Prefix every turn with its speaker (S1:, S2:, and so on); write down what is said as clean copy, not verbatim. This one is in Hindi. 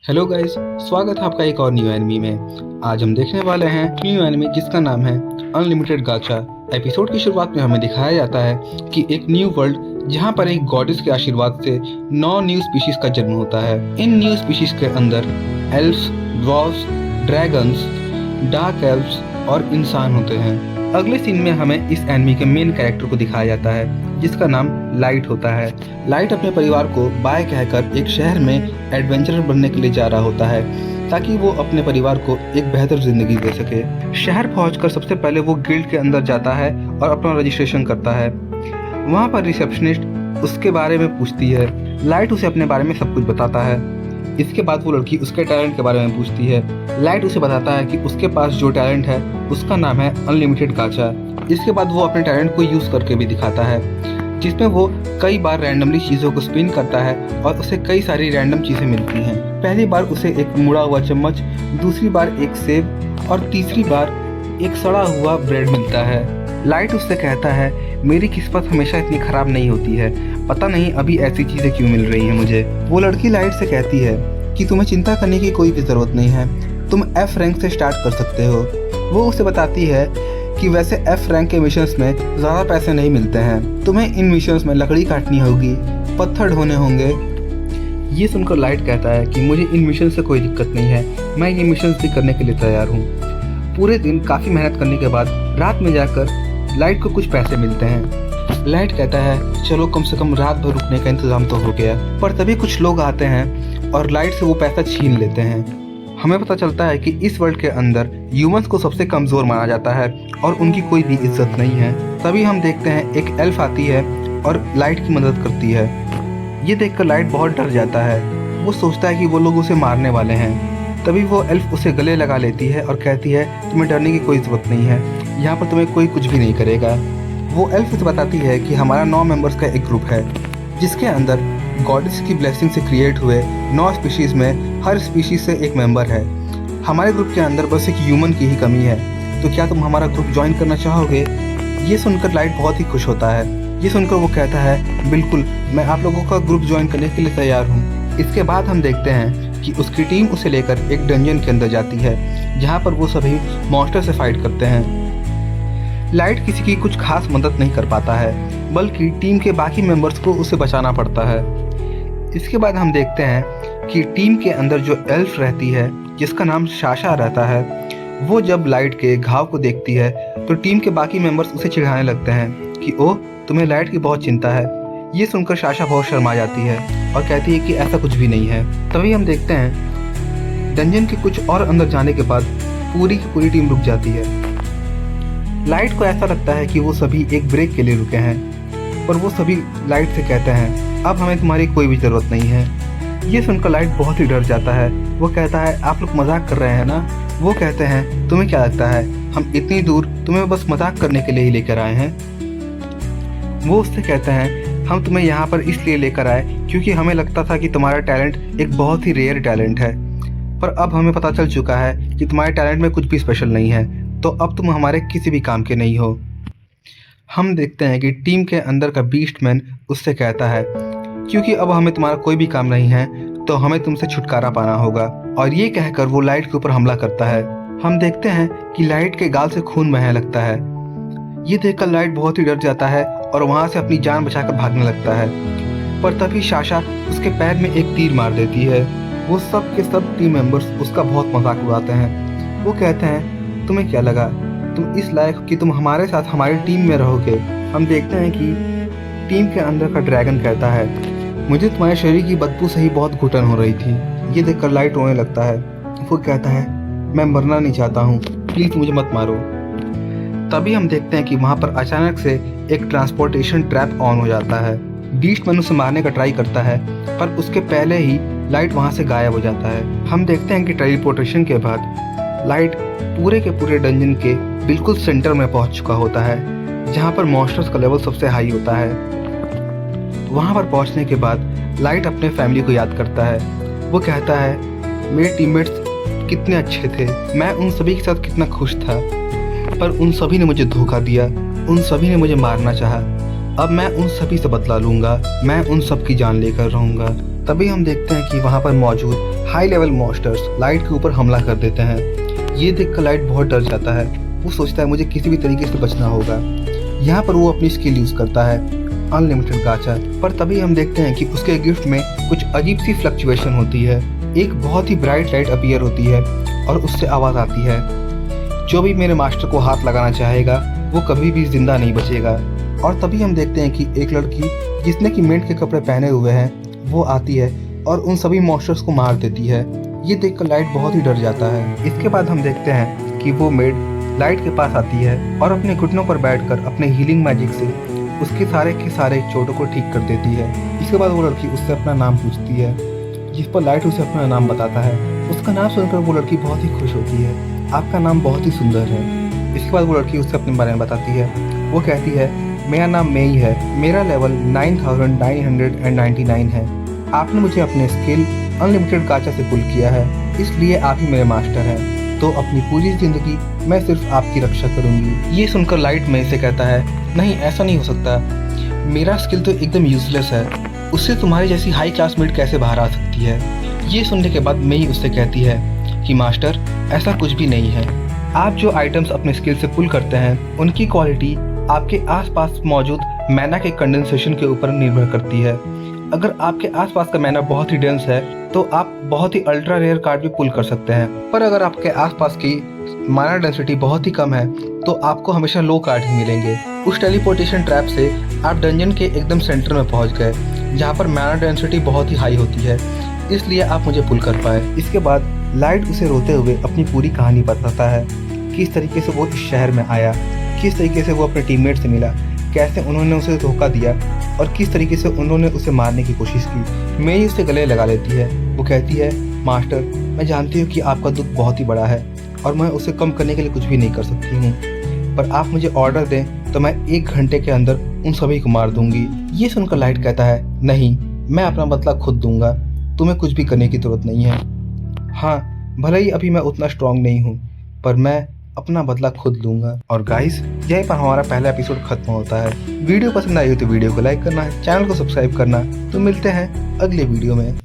S1: हेलो गाइस, स्वागत है आपका एक और न्यू एनिमी में। आज हम देखने वाले हैं न्यू एनिमी जिसका नाम है अनलिमिटेड गाचा। एपिसोड की शुरुआत में हमें दिखाया जाता है कि एक न्यू वर्ल्ड जहां पर एक गॉडेस के आशीर्वाद से 9 न्यू स्पीशीज का जन्म होता है। इन न्यू स्पीशीज के अंदर elves, dwarfs, dragons, dark elves और इंसान होते हैं। अगले सीन में हमें इस एनिमी के मेन कैरेक्टर को दिखाया जाता है जिसका नाम लाइट होता है। लाइट अपने परिवार को बाय कहकर एक शहर में एडवेंचरर बनने के लिए जा रहा होता है ताकि वो अपने परिवार को एक बेहतर जिंदगी दे सके। शहर पहुंचकर सबसे पहले वो गिल्ड के अंदर जाता है और अपना रजिस्ट्रेशन करता है। वहाँ पर रिसेप्शनिस्ट उसके बारे में पूछती है। लाइट उसे अपने बारे में सब कुछ बताता है। इसके बाद वो लड़की उसके टैलेंट के बारे में पूछती है। लाइट उसे बताता है कि उसके पास जो टैलेंट है उसका नाम है अनलिमिटेड गाचा। इसके बाद वो अपने टैलेंट को यूज करके भी दिखाता है जिसमें वो कई बार रैंडमली चीज़ों को स्पिन करता है और उसे कई सारी रैंडम चीज़ें मिलती हैं। पहली बार उसे एक मुड़ा हुआ चम्मच, दूसरी बार एक सेब और तीसरी बार एक सड़ा हुआ ब्रेड मिलता है। लाइट उससे कहता है, मेरी किस्मत हमेशा इतनी खराब नहीं होती है, पता नहीं अभी ऐसी चीज़ें क्यों मिल रही हैं मुझे। वो लड़की लाइट से कहती है कि तुम्हें चिंता करने की कोई भी ज़रूरत नहीं है, तुम F रैंक से स्टार्ट कर सकते हो। वो उसे बताती है कि वैसे F रैंक के मिशंस में ज़्यादा पैसे नहीं मिलते हैं, तुम्हें इन मिशंस में लकड़ी काटनी होगी, पत्थर ढोने होंगे। ये सुनकर लाइट कहता है कि मुझे इन मिशन से कोई दिक्कत नहीं है, मैं ये मिशंस भी करने के लिए तैयार हूँ। पूरे दिन काफ़ी मेहनत करने के बाद रात में जाकर लाइट को कुछ पैसे मिलते हैं। लाइट कहता है चलो कम से कम रात भर रुकने का इंतज़ाम तो हो गया। पर तभी कुछ लोग आते हैं और लाइट से वो पैसा छीन लेते हैं। हमें पता चलता है कि इस वर्ल्ड के अंदर ह्यूमंस को सबसे कमज़ोर माना जाता है और उनकी कोई भी इज्जत नहीं है। तभी हम देखते हैं एक एल्फ आती है और लाइट की मदद करती है। ये देखकर लाइट बहुत डर जाता है। वो सोचता है कि वो लोग उसे मारने वाले हैं। तभी वो एल्फ उसे गले लगा लेती है और कहती है तुम्हें डरने की कोई ज़रूरत नहीं है, यहाँ पर तुम्हें कोई कुछ भी नहीं करेगा। वो एल्फ उसे बताती है कि हमारा 9 मेंबर्स का एक ग्रुप है जिसके अंदर गॉडेस की ब्लेसिंग से क्रिएट हुए 9 स्पीशीज़ में हर स्पीशीज़ से एक मेंबर है। हमारे ग्रुप के अंदर बस एक ह्यूमन की ही कमी है, तो क्या तुम हमारा ग्रुप ज्वाइन करना चाहोगे? ये सुनकर लाइट बहुत ही खुश होता है। ये सुनकर वो कहता है बिल्कुल, मैं आप लोगों का ग्रुप ज्वाइन करने के लिए तैयार हूँ। इसके बाद हम देखते हैं कि उसकी टीम उसे लेकर एक डंजन के अंदर जाती है जहाँ पर वो सभी मॉन्स्टर से फाइट करते हैं। लाइट किसी की कुछ खास मदद नहीं कर पाता है बल्कि टीम के बाकी मेंबर्स को उसे बचाना पड़ता है। इसके बाद हम देखते हैं कि टीम के अंदर जो एल्फ रहती है जिसका नाम शाशा रहता है, वो जब लाइट के घाव को देखती है तो टीम के बाकी मेंबर्स उसे चिढ़ाने लगते हैं कि ओह तुम्हें लाइट की बहुत चिंता है। ये सुनकर शाशा बहुत शर्मा जाती है और कहती है कि ऐसा कुछ भी नहीं है। तभी हम देखते हैं डंजन के कुछ और अंदर जाने के बाद पूरी की पूरी टीम रुक जाती है। लाइट को ऐसा लगता है कि वो सभी एक ब्रेक के लिए रुके हैं, पर वो सभी लाइट से कहते हैं अब हमें तुम्हारी कोई भी ज़रूरत नहीं है। ये सुनकर लाइट बहुत ही डर जाता है। वो कहता है आप लोग मजाक कर रहे हैं ना? वो कहते हैं तुम्हें क्या लगता है हम इतनी दूर तुम्हें बस मजाक करने के लिए ही लेकर आए हैं? वो उससे कहते हैं हम तुम्हें यहाँ पर इसलिए लेकर आए क्योंकि हमें लगता था कि तुम्हारा टैलेंट एक बहुत ही रेयर टैलेंट है, पर अब हमें पता चल चुका है कि तुम्हारे टैलेंट में कुछ भी स्पेशल नहीं है, तो अब तुम हमारे किसी भी काम के नहीं हो। हम देखते हैं कि टीम के अंदर का बीस्टमैन उससे कहता है क्योंकि अब हमें तुम्हारा कोई भी काम नहीं है तो हमें तुमसे छुटकारा पाना होगा, और ये कहकर वो लाइट के ऊपर हमला करता है। हम देखते हैं कि लाइट के गाल से खून बहने लगता है। ये देखकर लाइट बहुत ही डर जाता है और वहाँ से अपनी जान बचाकर भागने लगता है, पर तभी शाशा उसके पैर में एक तीर मार देती है। वो सब के सब टीम मेंबर्स उसका बहुत मजाक उड़ाते हैं। वो कहते हैं तुम्हें क्या लगा तुम इस लायक कि तुम हमारे साथ हमारी टीम में रहोगे? हम देखते हैं कि टीम के अंदर का ड्रैगन कहता है मुझे तुम्हारे शरीर की बदबू से ही बहुत घुटन हो रही थी। ये देखकर लाइट रोने लगता है। वो कहता है मैं मरना नहीं चाहता हूँ, प्लीज़ मुझे मत मारो। तभी हम देखते हैं कि वहाँ पर अचानक से एक ट्रांसपोर्टेशन ट्रैप ऑन हो जाता है। बीस्टमैन उसे मारने का ट्राई करता है पर उसके पहले ही लाइट वहाँ से गायब हो जाता है। हम देखते हैं कि टेलीपोर्टेशन के बाद लाइट पूरे के पूरे डंजन के बिल्कुल सेंटर में पहुंच चुका होता है जहां पर मॉन्स्टर्स का लेवल सबसे हाई होता है। वहां पर पहुंचने के बाद लाइट अपने फैमिली को याद करता है। वो कहता है मेरे टीममेट्स कितने अच्छे थे, मैं उन सभी के साथ कितना खुश था, पर उन सभी ने मुझे धोखा दिया, उन सभी ने मुझे मारना चाहा। अब मैं उन सभी से बदला लूँगा, मैं उन सब की जान लेकर रहूँगा। तभी हम देखते हैं कि वहाँ पर मौजूद हाई लेवल मॉन्स्टर्स लाइट के ऊपर हमला कर देते हैं। ये देखकर लाइट बहुत डर जाता है। वो सोचता है मुझे किसी भी तरीके से बचना होगा। यहाँ पर वो अपनी स्किल यूज़ करता है अनलिमिटेड गाचा। पर तभी हम देखते हैं कि उसके गिफ्ट में कुछ अजीब सी फ्लक्चुएशन होती है। एक बहुत ही ब्राइट लाइट अपीयर होती है और उससे आवाज़ आती है, जो भी मेरे मास्टर को हाथ लगाना चाहेगा वो कभी भी जिंदा नहीं बचेगा। और तभी हम देखते हैं कि एक लड़की जिसने कि मेड के कपड़े पहने हुए हैं वो आती है और उन सभी मॉन्स्टर्स को मार देती है। ये देखकर लाइट बहुत ही डर जाता है। इसके बाद हम देखते हैं कि वो मेड लाइट के पास आती है और अपने घुटनों पर बैठकर अपने हीलिंग मैजिक से उसके सारे के सारे चोटों को ठीक कर देती है। इसके बाद वो लड़की उससे अपना नाम पूछती है, जिस पर लाइट उसे अपना नाम बताता है। उसका नाम सुनकर वो लड़की बहुत ही खुश होती है। आपका नाम बहुत ही सुंदर है। इसके बाद वो लड़की उससे अपने बारे में बताती है। वो कहती है मेरा नाम मेई है, मेरा लेवल 9999 है। आपने मुझे अपने स्किल अनलिमिटेड गाचा से पुल किया है, इसलिए आप ही मेरे मास्टर हैं। तो अपनी पूरी ज़िंदगी मैं सिर्फ आपकी रक्षा करूंगी। ये सुनकर लाइट में से कहता है नहीं, ऐसा नहीं हो सकता। मेरा स्किल तो एकदम यूजलेस है, उससे तुम्हारी जैसी हाई क्लास मेड कैसे बाहर आ सकती है। ये सुनने के बाद मेई उससे कहती है कि मास्टर ऐसा कुछ भी नहीं है। आप जो आइटम्स अपने स्किल से पुल करते हैं उनकी क्वालिटी आपके आसपास मौजूद मैना के कंडेंसेशन के ऊपर निर्भर करती है। अगर आपके आसपास का मैना बहुत ही डेंस है तो आप बहुत ही अल्ट्रा रेयर कार्ड भी पुल कर सकते हैं। पर अगर आपके आसपास की माना डेंसिटी बहुत ही कम है तो आपको हमेशा लो कार्ड ही मिलेंगे। उस टेलीपोर्टेशन ट्रैप से आप डंजन के एकदम सेंटर में पहुंच गए, जहां पर मैना डेंसिटी बहुत ही हाई होती है, इसलिए आप मुझे पुल कर पाए। इसके बाद लाइट उसे रोते हुए अपनी पूरी कहानी बताता है, किस तरीके से वो इस शहर में आया, किस तरीके से वो अपने टीममेट से मिला, कैसे उन्होंने उसे धोखा दिया और किस तरीके से उन्होंने उसे मारने की कोशिश की। मेरी उसे गले लगा लेती है। वो कहती है मास्टर, मैं जानती हूँ कि आपका दुख बहुत ही बड़ा है और मैं उसे कम करने के लिए कुछ भी नहीं कर सकती हूँ, पर आप मुझे ऑर्डर दें तो मैं 1 घंटे के अंदर उन सभी को मार दूंगी। ये सुनकर लाइट कहता है नहीं, मैं अपना बदला खुद दूंगा, तुम्हें कुछ भी करने की जरूरत नहीं है। हाँ, भले ही अभी मैं उतना स्ट्रांग नहीं हूँ, पर मैं अपना बदला खुद लूंगा। और गाइस, यहीं पर हमारा पहला एपिसोड खत्म होता है। वीडियो पसंद आई हो तो वीडियो को लाइक करना है, चैनल को सब्सक्राइब करना। तो मिलते हैं अगले वीडियो में।